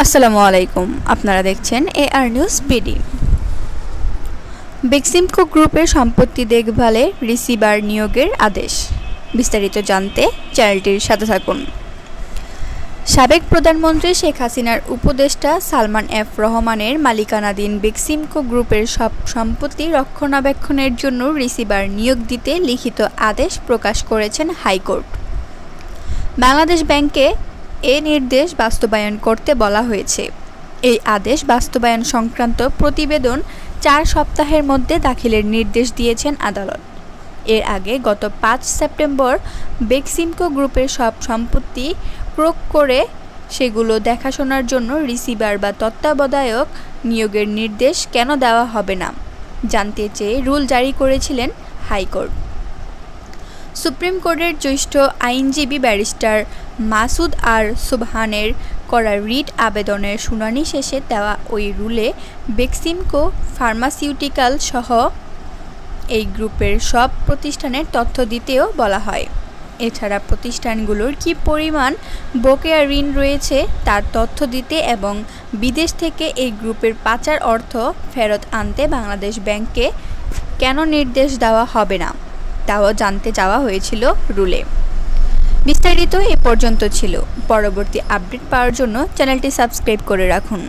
আসসালামু আলাইকুম, আপনারা দেখছেন এআর নিউজ বিডি। বেক্সিমকো গ্রুপের সম্পত্তি দেখভালে রিসিভার নিয়োগের আদেশ। বিস্তারিত জানতে চ্যানেলটির সাথে থাকুন। সাবেক প্রধানমন্ত্রী শেখ হাসিনার উপদেষ্টা সালমান এফ রহমানের মালিকানাধীন বেক্সিমকো গ্রুপের সব সম্পত্তি রক্ষণাবেক্ষণের জন্য রিসিভার নিয়োগ দিতে লিখিত আদেশ প্রকাশ করেছেন হাইকোর্ট। বাংলাদেশ ব্যাংকে এ নির্দেশ বাস্তবায়ন করতে বলা হয়েছে। এই আদেশ বাস্তবায়ন সংক্রান্ত প্রতিবেদন 4 সপ্তাহের মধ্যে দাখিলের নির্দেশ দিয়েছেন আদালত। এর আগে গত 5 সেপ্টেম্বর বেক্সিমকো গ্রুপের সব সম্পত্তি ক্রয় করে সেগুলো দেখাশোনার জন্য রিসিভার বা তত্ত্বাবধায়ক নিয়োগের নির্দেশ কেন দেওয়া হবে না জানতে চেয়ে রুল জারি করেছিলেন হাইকোর্ট। সুপ্রিম কোর্টের জ্যেষ্ঠ আইনজীবী ব্যারিস্টার মাসুদ আর সুবহানের করা রিট আবেদনের শুনানি শেষে দেওয়া ওই রুলে বেক্সিমকো ফার্মাসিউটিক্যাল সহ এই গ্রুপের সব প্রতিষ্ঠানের তথ্য দিতেও বলা হয়। এছাড়া প্রতিষ্ঠানগুলোর কী পরিমাণ বকেয়া ঋণ রয়েছে তার তথ্য দিতে এবং বিদেশ থেকে এই গ্রুপের পাচার অর্থ ফেরত আনতে বাংলাদেশ ব্যাংককে কেন নির্দেশ দেওয়া হবে না তাও জানতে চাওয়া হয়েছিল রুলে। বিস্তারিত এ পর্যন্ত ছিল। পরবর্তী আপডেট পাওয়ার জন্য চ্যানেলটি সাবস্ক্রাইব করে রাখুন।